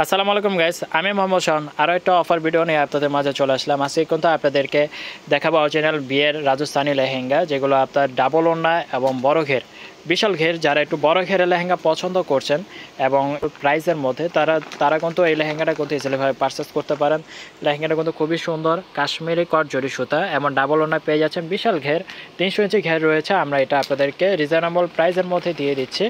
আসসালামু আলাইকুম গাইস, আমি মোহাম্মদ শাওন আরও একটা অফার ভিডিও নিয়ে আপনাদের মাঝে চলে আসলাম। আজকে কিন্তু আপনাদেরকে দেখাবো অরিজিনাল বিয়ের রাজস্থানি লেহেঙ্গা, যেগুলো আপনার ডাবল ওড়না এবং বড় ঘের, বিশাল ঘের। যারা একটু বড় ঘেরের লেহেঙ্গা পছন্দ করছেন এবং প্রাইসের মধ্যে তারা কিন্তু এই লেহেঙ্গাটা কিন্তু ইজিলিভাবে পারচেস করতে পারেন। লেহেঙ্গাটা কিন্তু খুবই সুন্দর, কাশ্মীরি কট জরি সুতা এবং ডাবল ওড়না পেয়ে যাচ্ছেন। বিশাল ঘের, 300 ইঞ্চি ঘের রয়েছে। আমরা এটা আপনাদেরকে রিজনেবল প্রাইসের মধ্যে দিয়ে দিচ্ছি।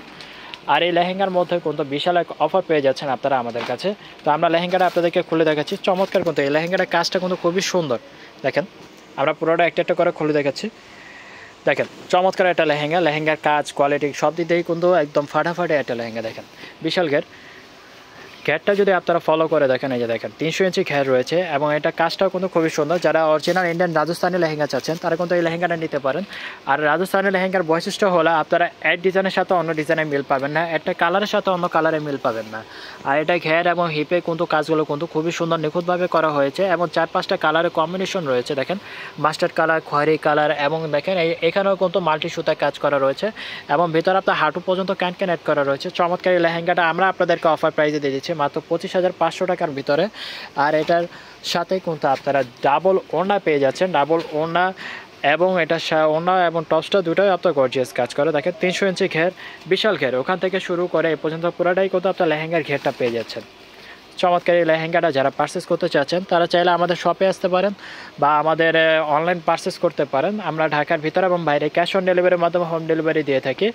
আর এই লেহেঙ্গার মধ্যে কিন্তু বিশাল এক অফার পেয়ে যাচ্ছেন আপনারা আমাদের কাছে। তো আমরা লেহেঙ্গাটা আপনাদেরকে খুলে দেখাচ্ছি। চমৎকার কিন্তু এই লেহেঙ্গাটার কাজটা কিন্তু খুবই সুন্দর। দেখেন, আমরা পুরোটা একটা একটা করে খুলে দেখাচ্ছি। দেখেন, চমৎকার একটা লেহেঙ্গার কাজ, কোয়ালিটি সব দিক দিয়েই কিন্তু একদম ফাটাফাটি একটা লেহেঙ্গা। দেখেন, বিশাল ঘেরটা যদি আপনারা ফলো করে দেখেন, এই যে দেখেন 300 ইঞ্চি ঘের রয়েছে এবং এটা কাজটাও কিন্তু খুবই সুন্দর। যারা অরিজিনাল ইন্ডিয়ান রাজস্থানি লেহেঙ্গা চাচ্ছেন তারা কিন্তু এই লেহেঙ্গাটা নিতে পারেন। আর রাজস্থানি লেহেঙ্গার বৈশিষ্ট্য হলো আপনারা এক ডিজাইনের সাথে অন্য ডিজাইনে মিল পাবেন না, একটা কালারের সাথে অন্য কালারে মিল পাবেন না। আর এটা ঘের এবং হিপে কিন্তু কাজগুলো কিন্তু খুবই সুন্দর নিখুঁতভাবে করা হয়েছে এবং 4-5টা কালারের কম্বিনেশন রয়েছে। দেখেন, মাস্টার্ড কালার, খয়েরি কালার এবং দেখেন এখানেও কিন্তু মাল্টি সুতা কাজ করা রয়েছে এবং ভিতরে আপনার হাঁটু পর্যন্ত ক্যান অ্যাড করা রয়েছে। চমৎকার এই লেহেঙ্গাটা আমরা আপনাদেরকে অফার প্রাইসে দিয়ে দিচ্ছি মাত্র 25,500 টাকার ভিতরে। আর এটার সাথে কিন্তু আপনারা ডাবল ওড়না পেয়ে যাচ্ছেন, ডাবল ওড়না এবং এটা ওড়না এবং টপসটা দুটোই আপনার গর্জিয়াস কাজ করে। দেখেন 300 ইঞ্চি ঘের, বিশাল ঘের, ওখান থেকে শুরু করে এ পর্যন্ত পুরোটাই কিন্তু আপনার লেহেঙ্গার ঘেরটা পেয়ে যাচ্ছেন। চমৎকার এই লেহেঙ্গাটা যারা পারচেস করতে চাচ্ছেন তারা চাইলে আমাদের শপে আসতে পারেন বা আমাদের অনলাইন পারচেস করতে পারেন। আমরা ঢাকার ভিতরে এবং বাইরে ক্যাশ অন ডেলিভারির মাধ্যমে হোম ডেলিভারি দিয়ে থাকি।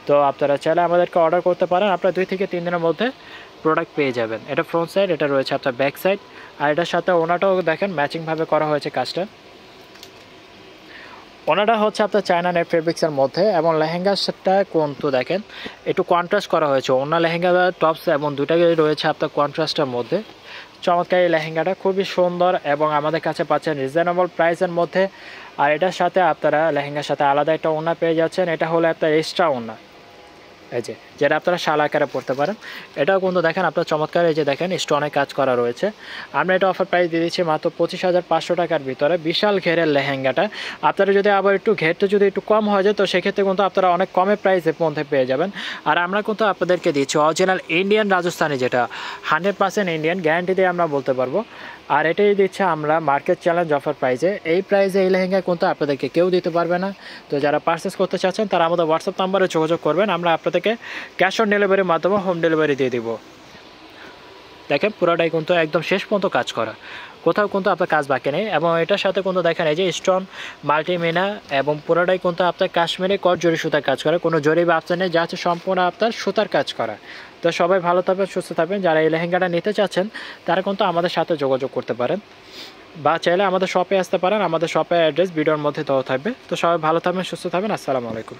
তো আপনারা চাইলে আমাদেরকে অর্ডার করতে পারেন। আপনারা 2 থেকে 3 দিনের মধ্যে প্রোডাক্ট পেয়ে যাবেন। এটা ফ্রন্ট সাইড, এটা রয়েছে আপনার ব্যাক সাইড। আর এটার সাথে ওনাটাও দেখেন ম্যাচিংভাবে করা হয়েছে কাজটা। ওনাটা হচ্ছে আপনার চায়না নেট ফেব্রিক্সের মধ্যে এবং লেহেঙ্গাটা কিন্তু দেখেন একটু কন্ট্রাস্ট করা হয়েছে। ওনা লেহেঙ্গা টপস এবং দুটাই রয়েছে আপনার কন্ট্রাস্টের মধ্যে। চমৎকার এই লেহেঙ্গাটা খুবই সুন্দর এবং আমাদের কাছে পাচ্ছেন রিজনেবল প্রাইসের মধ্যে। আর এটার সাথে আপনারা লেহেঙ্গার সাথে আলাদা একটা ওড়না পেয়ে যাচ্ছেন। এটা হলো আপনার এক্সট্রা ওড়না, এই যে যেটা আপনারা শাল আকারে পড়তে পারেন। এটাও কিন্তু দেখেন আপনার চমৎকার, এই যে দেখেন স্টোনে কাজ করা রয়েছে। আমরা এটা অফার প্রাইস দিয়ে দিচ্ছি মাত্র 25,500 টাকার ভিতরে। বিশাল ঘেরের লেহেঙ্গাটা আপনারা যদি আবার একটু ঘেরটা যদি একটু কম হয়ে যায় তো সেক্ষেত্রে কিন্তু আপনারা অনেক কমে প্রাইসের মধ্যে পেয়ে যাবেন। আর আমরা কিন্তু আপনাদেরকে দিচ্ছি অরিজিনাল ইন্ডিয়ান রাজস্থানি, যেটা 100% ইন্ডিয়ান গ্যারান্টি দিয়ে আমরা বলতে পারবো। আর এটাই দিচ্ছে আমরা মার্কেট চ্যালেঞ্জ অফার প্রাইসে। এই প্রাইসে এই লেহেঙ্গা কিন্তু আপনাদেরকে কেউ দিতে পারবে না। তো যারা পারচেস করতে চাচ্ছেন তারা আমাদের হোয়াটসঅ্যাপ নাম্বারে যোগাযোগ করবেন। আমরা আপনাদেরকে ক্যাশ অন ডেলিভারির মাধ্যমে হোম ডেলিভারি দিয়ে দিব। দেখেন, পুরোটাই কিন্তু একদম শেষ পর্যন্ত কাজ করা, কোথাও কিন্তু আপনার কাজ বাকি নেই। এবং এটার সাথে কিন্তু দেখেন এই যে স্টোন মাল্টিমিনা এবং পুরোটাই কিন্তু আপনার কাশ্মীরি কট জরি সুতার কাজ করে, কোনো জরি বা আপসা নেই, যা হচ্ছে সম্পূর্ণ আপনার সুতার কাজ করা। তো সবাই ভালো থাকবেন, সুস্থ থাকবেন। যারা এই লেহেঙ্গাটা নিতে চাচ্ছেন তারা কিন্তু আমাদের সাথে যোগাযোগ করতে পারেন বা চাইলে আমাদের শপে আসতে পারেন। আমাদের শপের অ্যাড্রেস ভিডিওর মধ্যে দেওয়া থাকবে। তো সবাই ভালো থাকবেন, সুস্থ থাকবেন। আসসালামু আলাইকুম।